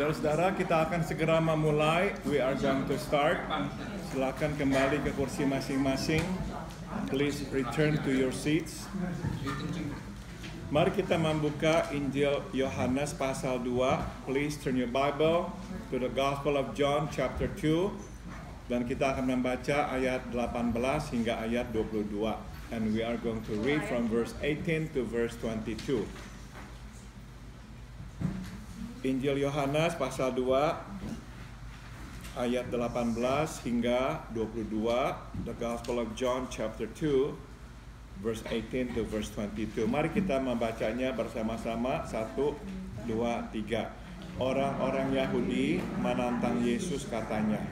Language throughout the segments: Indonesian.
Saudara-saudara, kita akan segera memulai. We are going to start. Silakan kembali ke kursi masing-masing. Please return to your seats. Mari kita membuka Injil Yohanes pasal 2. Please turn your Bible to the Gospel of John chapter 2. Dan kita akan membaca ayat 18 hingga ayat 22. And we are going to read from verse 18 to verse 22. Injil Yohanes pasal 2 ayat 18 hingga 22. The Gospel of John chapter 2 verse 18 to verse 22. Mari kita membacanya bersama-sama. 1, 2, 3. Orang-orang Yahudi menantang Yesus, katanya,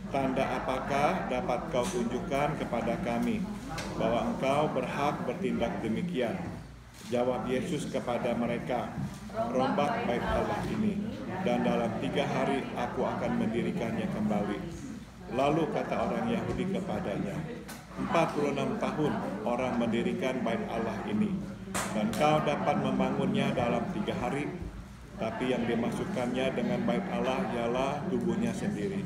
"Tanda apakah dapat kau tunjukkan kepada kami bahwa engkau berhak bertindak demikian?" Jawab Yesus kepada mereka, "Rombak bait Allah ini, dan dalam 3 hari aku akan mendirikannya kembali." Lalu kata orang Yahudi kepadanya, 46 tahun orang mendirikan bait Allah ini, dan kau dapat membangunnya dalam 3 hari. Tapi yang dimaksudkannya dengan bait Allah ialah tubuhnya sendiri.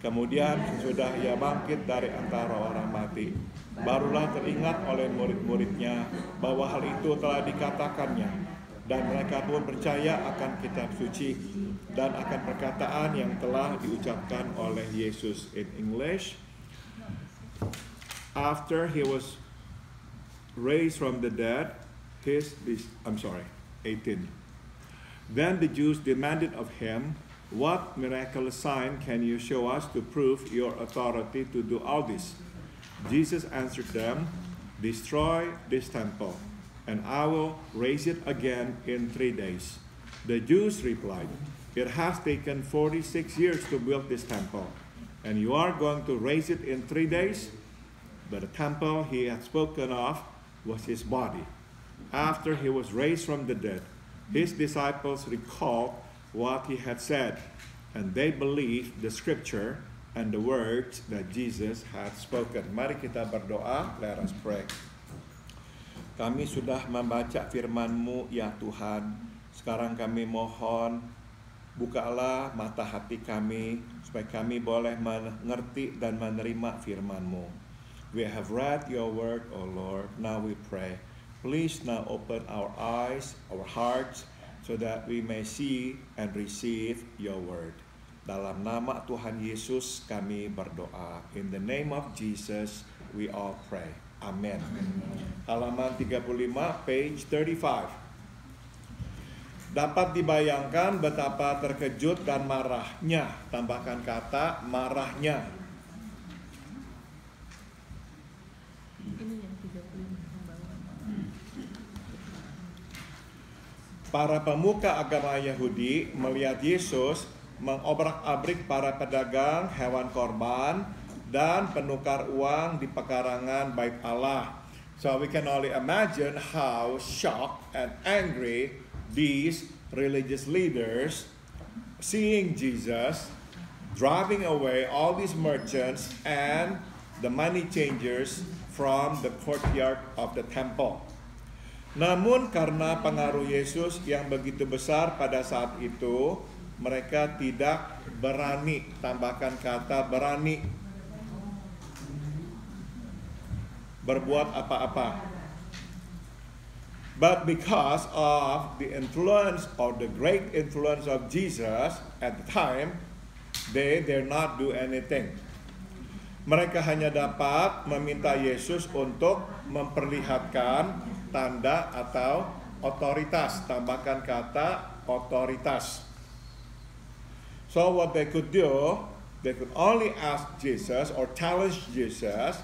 Kemudian sesudah ia bangkit dari antara orang mati, barulah teringat oleh murid-muridnya bahwa hal itu telah dikatakannya, dan mereka pun percaya akan kitab suci dan akan perkataan yang telah diucapkan oleh Yesus. In English, after he was raised from the dead, 18. Then the Jews demanded of him, "What miraculous sign can you show us to prove your authority to do all this?" Jesus answered them, "Destroy this temple, and I will raise it again in 3 days." The Jews replied, "It has taken 46 years to build this temple, and you are going to raise it in 3 days? But the temple he had spoken of was his body. After he was raised from the dead, his disciples recalled what he had said, and they believed the scripture and the words that Jesus had spoken. Mari kita berdoa. Let us pray. Kami sudah membaca firman-Mu, ya Tuhan. Sekarang kami mohon, bukalah mata hati kami, supaya kami boleh mengerti dan menerima firman-Mu. We have read your word, O Lord. Now we pray. Please now open our eyes, our hearts, so that we may see and receive your word. Dalam nama Tuhan Yesus kami berdoa. In the name of Jesus we all pray. Amen. Halaman 35, page 35. Dapat dibayangkan betapa terkejut dan marahnya. Tambahkan kata marahnya. Para pemuka agama Yahudi melihat Yesus mengobrak-abrik para pedagang hewan korban dan penukar uang di pekarangan bait Allah. So we can only imagine how shocked and angry these religious leaders seeing Jesus driving away all these merchants and the money changers from the courtyard of the temple. Namun karena pengaruh Yesus yang begitu besar pada saat itu, mereka tidak berani, tambahkan kata berani, berbuat apa-apa. But because of the influence, or the great influence of Jesus at the time, they dare not do anything. Mereka hanya dapat meminta Yesus untuk memperlihatkan tanda atau otoritas. Tambahkan kata otoritas. So what they could do, they could only ask Jesus or challenge Jesus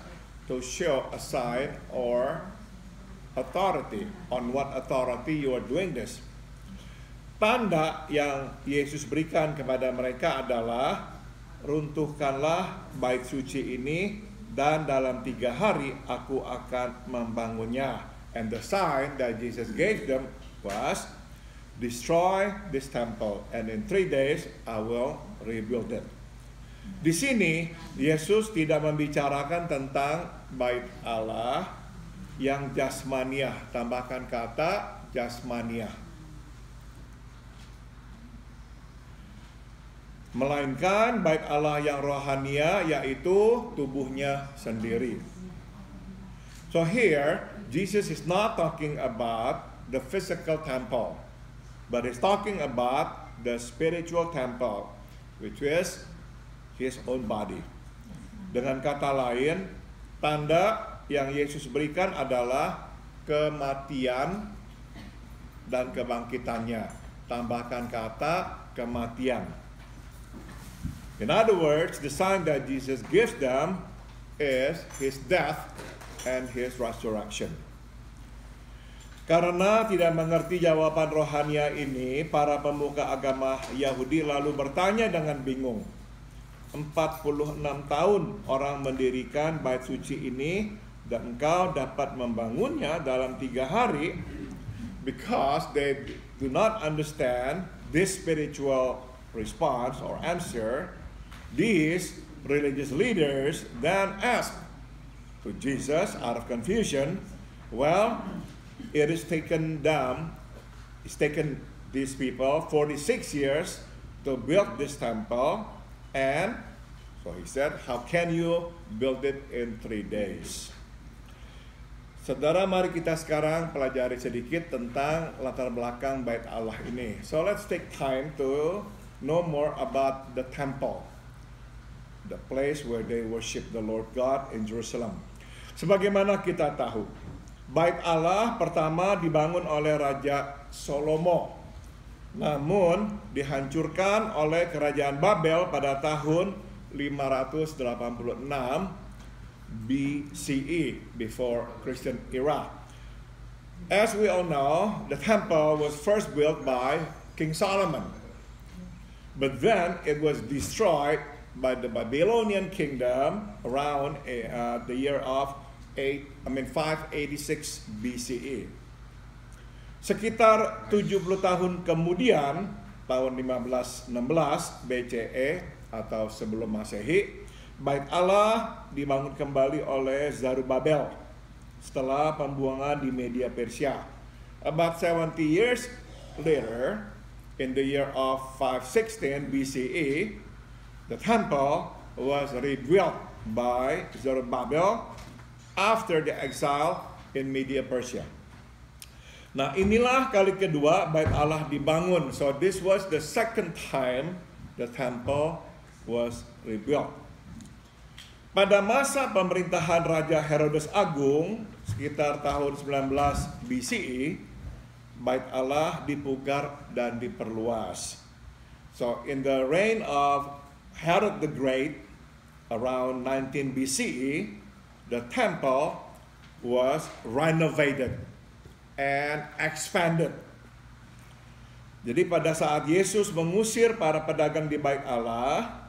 to show a sign or authority. On what authority you are doing this? Tanda yang Yesus berikan kepada mereka adalah, runtuhkanlah bait suci ini, dan dalam 3 hari aku akan membangunnya. And the sign that Jesus gave them was, destroy this temple, and in 3 days I will rebuild it. Di sini Yesus tidak membicarakan tentang bait Allah yang jasmaniah. Tambahkan kata jasmaniah. melainkan bait Allah yang rohania, yaitu tubuhnya sendiri. So here, Jesus is not talking about the physical temple, but he's talking about the spiritual temple, which is his own body. Dengan kata lain, tanda yang Yesus berikan adalah kematian dan kebangkitannya. Tambahkan kata kematian. In other words, the sign that Jesus gives them is his death and his resurrection. Karena tidak mengerti jawaban rohania ini, para pemuka agama Yahudi lalu bertanya dengan bingung. 46 tahun orang mendirikan bait suci ini, dan engkau dapat membangunnya dalam 3 hari. Because they do not understand this spiritual response or answer, these religious leaders then asked to Jesus out of confusion, well, it's taken these people 46 years to build this temple, and so he said, how can you build it in 3 days? Saudara, mari kita sekarang pelajari sedikit tentang latar belakang bait Allah ini. So let's take time to know more about the temple, the place where they worship the Lord God in Jerusalem. Sebagaimana kita tahu, bait Allah pertama dibangun oleh Raja Salomo, namun dihancurkan oleh kerajaan Babel pada tahun 586 BCE, before Christian era. As we all know, the temple was first built by King Solomon, but then it was destroyed by the Babylonian kingdom around the year of 586 BCE. Sekitar 70 tahun kemudian, tahun 1516 BCE atau sebelum Masehi, bait Allah dibangun kembali oleh Zerubbabel setelah pembuangan di Media Persia. About 70 years later, in the year of 516 BCE, the temple was rebuilt by Zerubbabel after the exile in Media Persia. Nah, inilah kali kedua bait Allah dibangun. So this was the second time the temple was rebuilt. Pada masa pemerintahan Raja Herodes Agung, sekitar tahun 19 BCE, bait Allah dipugar dan diperluas. So in the reign of Herod the Great, around 19 BCE, the temple was renovated and expanded. Jadi pada saat Yesus mengusir para pedagang di bait Allah,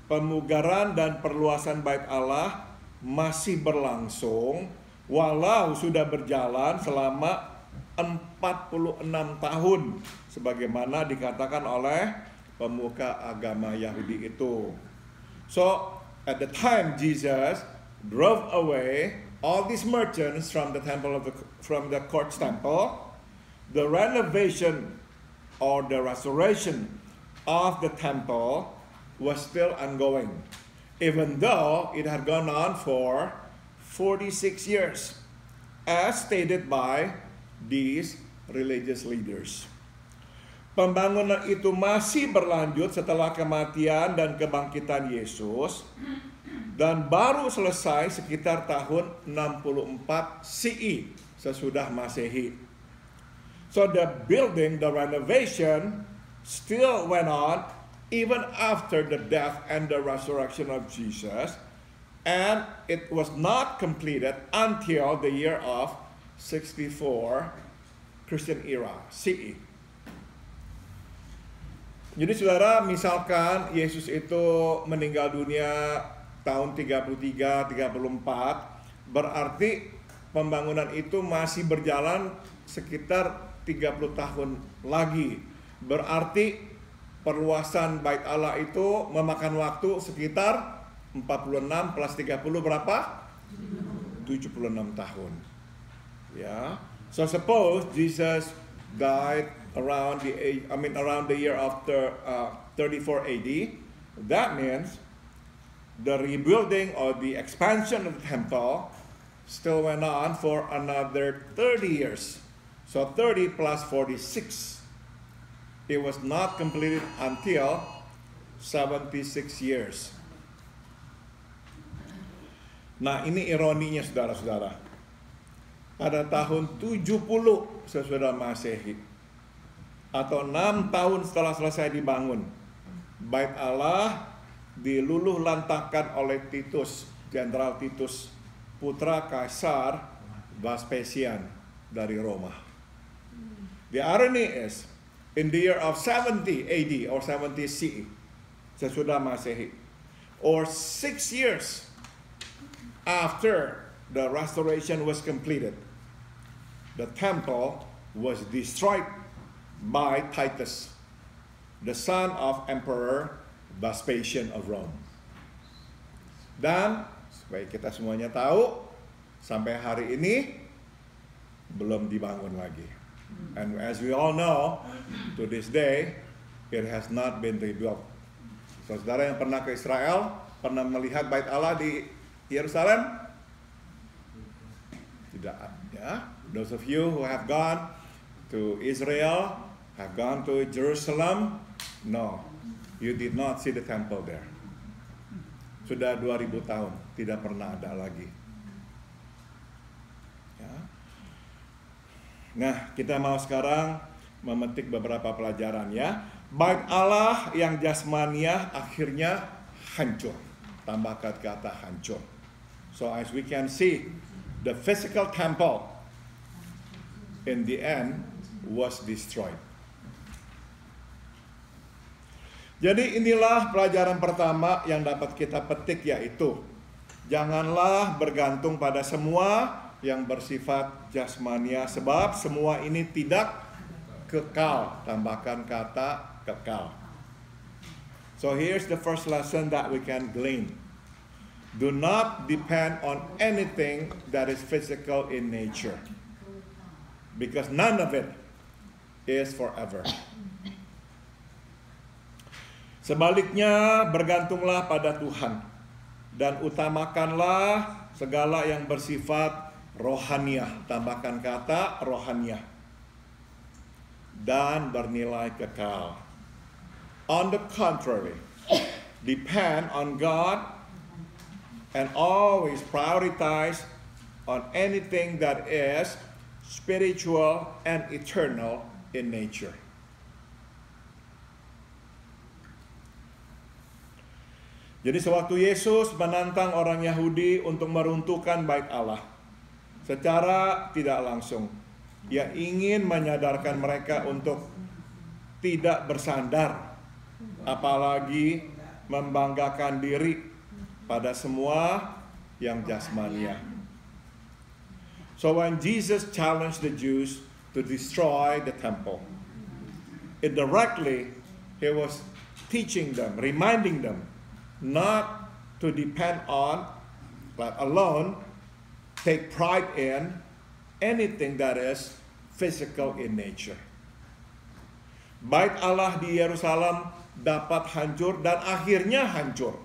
pemugaran dan perluasan bait Allah masih berlangsung walau sudah berjalan selama 46 tahun sebagaimana dikatakan oleh pemuka agama Yahudi itu. So at the time Jesus drove away all these merchants from the courts temple, the renovation or the restoration of the temple was still ongoing, even though it had gone on for 46 years, as stated by these religious leaders. Pembangunan itu masih berlanjut setelah kematian dan kebangkitan Yesus, dan baru selesai sekitar tahun 64 CE, sesudah Masehi. So the building, the renovation still went on even after the death and the resurrection of Jesus, and it was not completed until the year of 64 Christian era, CE. Jadi saudara, misalkan Yesus itu meninggal dunia tahun 33-34, berarti pembangunan itu masih berjalan sekitar 30 tahun lagi. Berarti perluasan bait Allah itu memakan waktu sekitar 46 plus 30 berapa? 76 tahun. Ya. So suppose Jesus died around the year after 34 AD. That means the rebuilding or the expansion of the temple still went on for another 30 years. So 30 plus 46. It was not completed until 76 years. Nah, ini ironinya saudara-saudara. Pada tahun 70 sesudah Masehi, atau 6 tahun setelah selesai dibangun, Bait Allah diluluh lantakkan oleh Titus, Jenderal Titus, putra Kaisar Vespasian dari Roma. The irony is, in the year of 70 AD or 70 CE, sesudah Masehi, or 6 years after the restoration was completed, the temple was destroyed by Titus, the son of Emperor Vespasian of Rome. Dan supaya kita semuanya tahu, sampai hari ini belum dibangun lagi. And as we all know, to this day, it has not been rebuilt. So, saudara yang pernah ke Israel, pernah melihat Bait Allah di Yerusalem? Tidak. Ya. Those of you who have gone to Israel, have gone to Jerusalem, no, you did not see the temple there. Sudah 2000 tahun, tidak pernah ada lagi. Ya. Nah, kita mau sekarang memetik beberapa pelajaran ya. Bait Allah yang jasmaniah akhirnya hancur. Tambahkan kata hancur. So as we can see, the physical temple in the end was destroyed. Jadi inilah pelajaran pertama yang dapat kita petik, yaitu janganlah bergantung pada semua yang bersifat jasmania, sebab semua ini tidak kekal. Tambahkan kata kekal. So here's the first lesson that we can glean. Do not depend on anything that is physical in nature, because none of it is forever. Sebaliknya, bergantunglah pada Tuhan dan utamakanlah segala yang bersifat rohaniah. Tambahkan kata rohaniah. Dan bernilai kekal. On the contrary, depend on God and always prioritize on anything that is spiritual and eternal in nature. Jadi sewaktu Yesus menantang orang Yahudi untuk meruntuhkan Bait Allah, secara tidak langsung, Ia ingin menyadarkan mereka untuk tidak bersandar, apalagi membanggakan diri pada semua yang jasmania. So when Jesus challenged the Jews to destroy the temple, indirectly He was teaching them, reminding them, not to depend on, let alone take pride in anything that is physical in nature. Bait Allah di Yerusalem dapat hancur dan akhirnya hancur.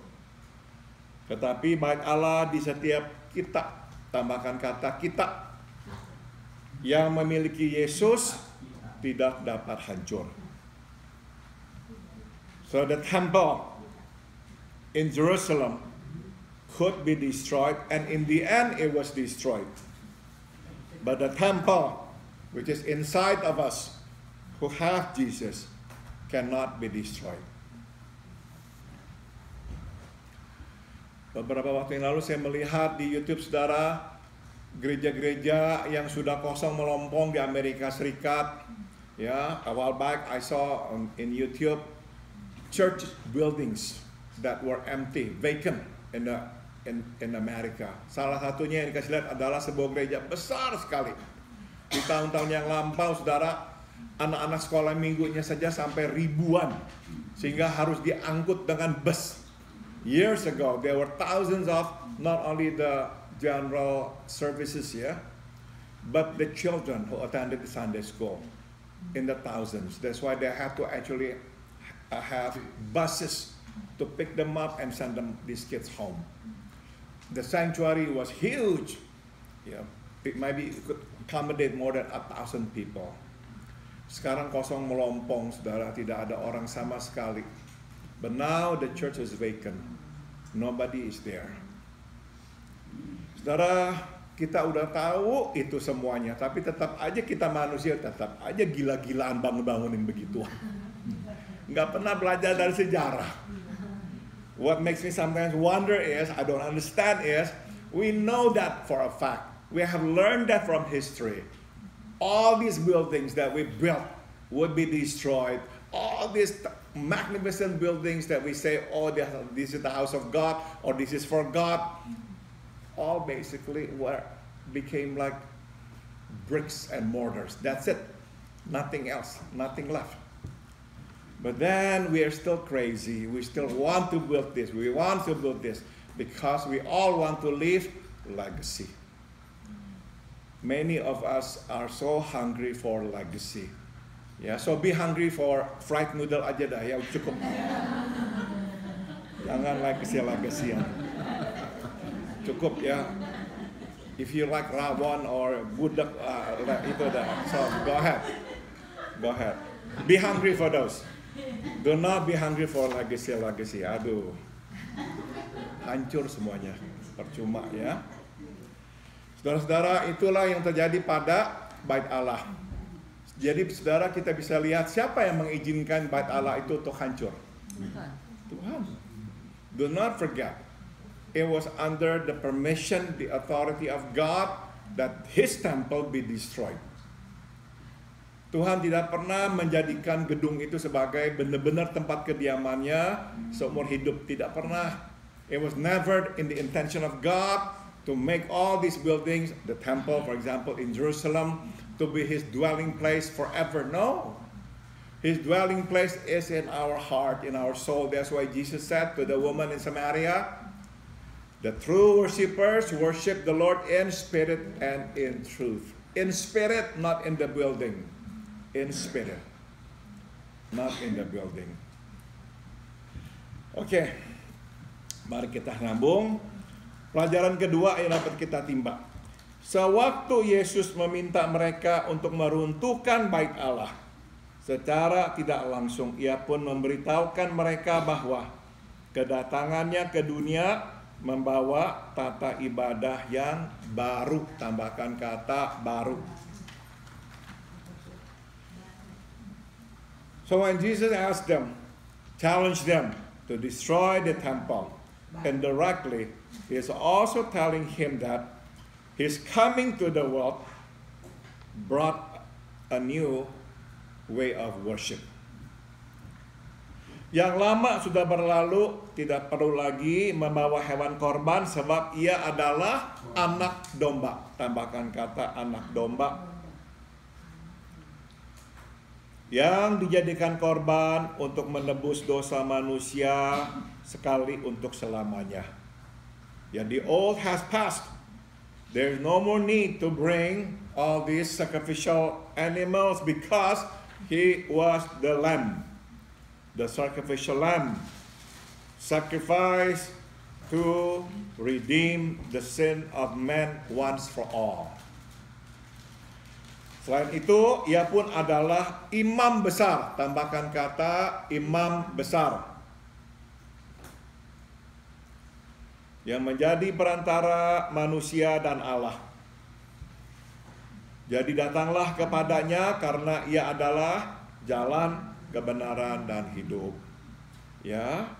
Tetapi bait Allah di setiap kita, tambahkan kata kita, yang memiliki Yesus tidak dapat hancur. So the temple in Jerusalem could be destroyed, and in the end it was destroyed. But the temple, which is inside of us, who have Jesus, cannot be destroyed. Beberapa waktu yang lalu saya melihat di YouTube saudara, gereja-gereja yang sudah kosong melompong di Amerika Serikat. Ya, a while back I saw in YouTube church buildings that were empty, vacant in America. Salah satunya yang dikasih lihat adalah sebuah gereja besar sekali. Di tahun-tahun yang lampau, saudara, anak-anak sekolah minggunya saja sampai ribuan, sehingga harus diangkut dengan bus. Years ago, there were thousands of not only the general services here, but the children who attended the Sunday school in the thousands. That's why they had to actually have buses to pick them up and send these kids home. The sanctuary was huge. Yeah, maybe it could accommodate more than 1,000 people. Sekarang kosong melompong, saudara, tidak ada orang sama sekali. But now the church is vacant. Nobody is there. Saudara, kita udah tahu itu semuanya, tapi tetap aja kita manusia, tetap aja gila-gilaan bangun-bangunin begitu. Nggak pernah belajar dari sejarah. What makes me sometimes wonder is, I don't understand is, we know that for a fact. We have learned that from history. All these buildings that we built would be destroyed. All these magnificent buildings that we say, oh, this is the house of God, or this is for God, all basically became like bricks and mortars. That's it. Nothing else. Nothing left. But then we are still crazy. We still want to build this. We want to build this because we all want to leave legacy. Many of us are so hungry for legacy. Ya, so be hungry for fried noodle aja dah ya, cukup. Jangan legacy-legacyan. Cukup ya. If you like rawon or budak itu dah. So go ahead. Go ahead. Be hungry for those. Do not be hungry for legacy. Aduh. Hancur semuanya. Percuma ya. Saudara-saudara, itulah yang terjadi pada Bait Allah. Jadi saudara, kita bisa lihat siapa yang mengizinkan Bait Allah itu untuk hancur. Tuhan. Do not forget, it was under the permission, the authority of God that His temple be destroyed. Tuhan tidak pernah menjadikan gedung itu sebagai benar-benar tempat kediamannya seumur hidup. Tidak pernah. It was never in the intention of God to make all these buildings, the temple, for example, in Jerusalem, to be His dwelling place forever. No. His dwelling place is in our heart, in our soul. That's why Jesus said to the woman in Samaria, the true worshipers worship the Lord in spirit and in truth. In spirit, not in the building. In spirit, not in the building. Oke, mari kita nyambung. Pelajaran kedua yang dapat kita timba. Sewaktu Yesus meminta mereka untuk meruntuhkan Bait Allah, secara tidak langsung Ia pun memberitahukan mereka bahwa kedatangannya ke dunia membawa tata ibadah yang baru. Tambahkan kata baru. So when Jesus asked them, challenged them to destroy the temple, indirectly, He is also telling him that His coming to the world brought a new way of worship. Yang lama sudah berlalu, tidak perlu lagi membawa hewan korban sebab Ia adalah anak domba. Tambahkan kata anak domba. Yang dijadikan korban untuk menebus dosa manusia sekali untuk selamanya. Yeah, the old has passed. There is no more need to bring all these sacrificial animals because He was the lamb, the sacrificial lamb, sacrificed to redeem the sin of man once for all. Selain itu, Ia pun adalah imam besar. Tambahkan kata imam besar. Yang menjadi perantara manusia dan Allah. Jadi datanglah kepadanya karena Ia adalah jalan, kebenaran, dan hidup. Ya,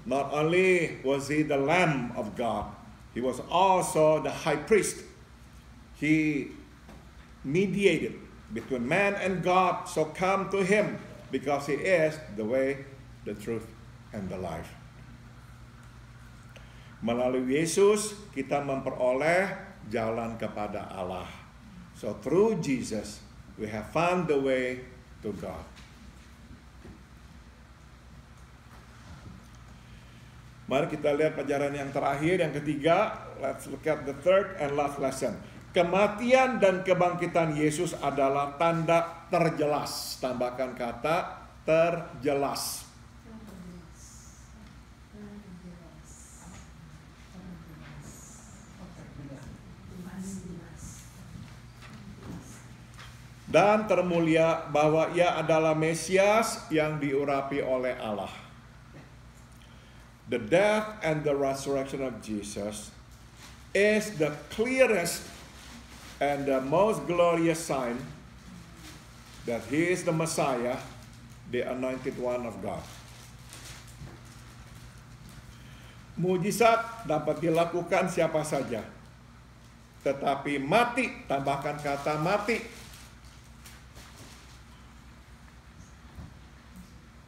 not only was He the Lamb of God, He was also the high priest. He mediated between man and God, so come to Him because He is the way, the truth, and the life. Melalui Yesus kita memperoleh jalan kepada Allah. So through Jesus we have found the way to God. Mari kita lihat pelajaran yang terakhir, yang ketiga. Let's look at the third and last lesson. Kematian dan kebangkitan Yesus adalah tanda terjelas. Tambahkan kata terjelas. dan termulia bahwa ia adalah Mesias yang diurapi oleh Allah. The death and the resurrection of Jesus is the clearest and the most glorious sign that he is the Messiah, the anointed one of God. Mujizat dapat dilakukan siapa saja. Tetapi mati, tambahkan kata mati,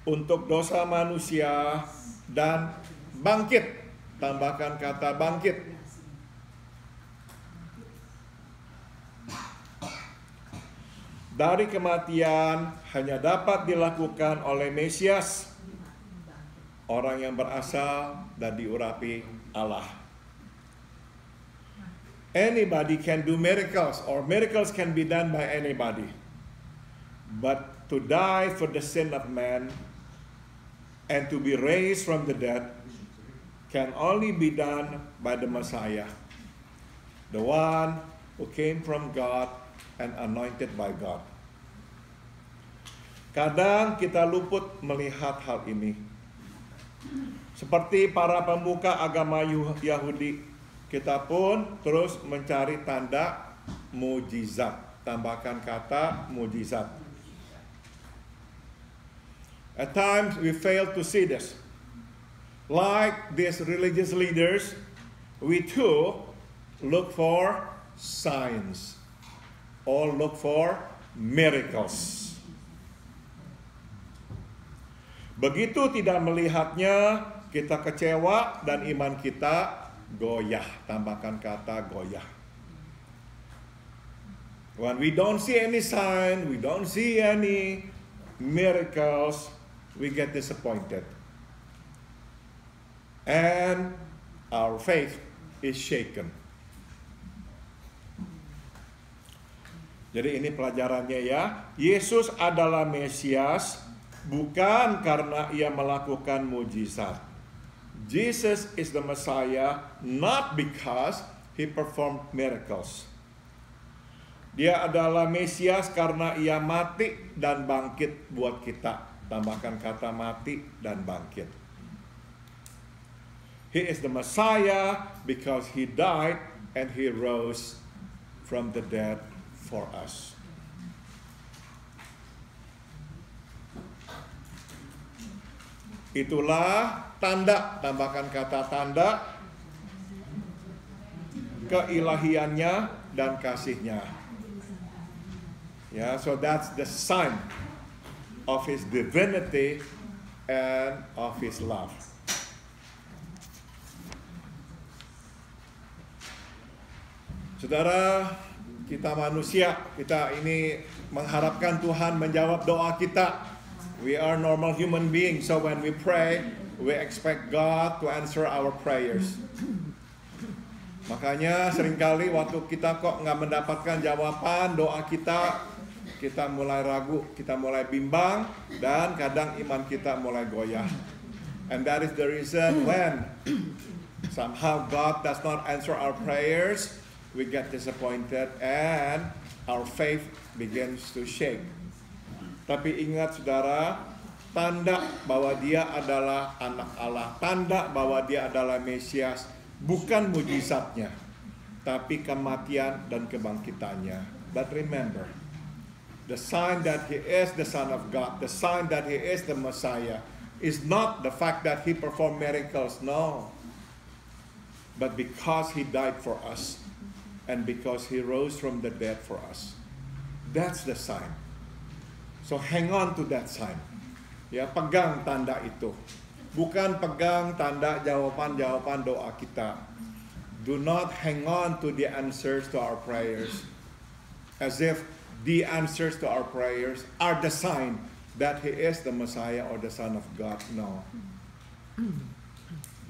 untuk dosa manusia, dan bangkit, tambahkan kata bangkit. Dari kematian hanya dapat dilakukan oleh Mesias, orang yang berasal dan diurapi Allah. Anybody can do miracles, or miracles can be done by anybody. But to die for the sin of man and to be raised from the dead can only be done by the Messiah, the one who came from God and anointed by God. Kadang kita luput melihat hal ini. Seperti para pemuka agama Yahudi, kita pun terus mencari tanda mujizat. Tambahkan kata mujizat. At times we fail to see this. Like these religious leaders, we too look for signs or look for miracles. Begitu tidak melihatnya, kita kecewa dan iman kita goyah. Tambahkan kata goyah. When we don't see any sign, we don't see any miracles, we get disappointed. And our faith is shaken. Jadi ini pelajarannya ya. Yesus adalah Mesias bukan karena ia melakukan mujizat. Jesus is the Messiah not because he performed miracles. Dia adalah Mesias karena ia mati dan bangkit buat kita. Tambahkan kata mati dan bangkit. He is the Messiah because he died and he rose from the dead for us. Itulah tanda, tambahkan kata tanda, keilahiannya dan kasihnya. Yeah, so that's the sign of his divinity and of his love. Saudara, kita manusia, kita ini mengharapkan Tuhan menjawab doa kita. We are normal human beings, so when we pray, we expect God to answer our prayers. Makanya seringkali waktu kita kok nggak mendapatkan jawaban doa kita, kita mulai ragu, kita mulai bimbang, dan kadang iman kita mulai goyah. And that is the reason when somehow God does not answer our prayers, we get disappointed and our faith begins to shake. Tapi ingat saudara, tanda bahwa dia adalah anak Allah, tanda bahwa dia adalah Mesias, bukan mujizatnya, tapi kematian dan kebangkitannya. But remember, the sign that he is the Son of God, the sign that he is the Messiah, is not the fact that he performed miracles, no. But because he died for us, and because he rose from the dead for us. That's the sign. So hang on to that sign. Ya, pegang tanda itu. Bukan pegang tanda jawaban-jawaban doa kita. Do not hang on to the answers to our prayers as if the answers to our prayers are the sign that he is the Messiah or the Son of God. No.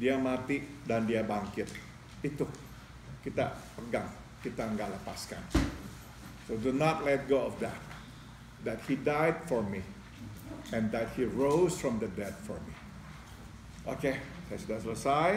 Dia mati dan dia bangkit. Itu kita pegang, kita nggak lepaskan. So do not let go of that. That he died for me and that he rose from the dead for me. Oke, saya sudah selesai.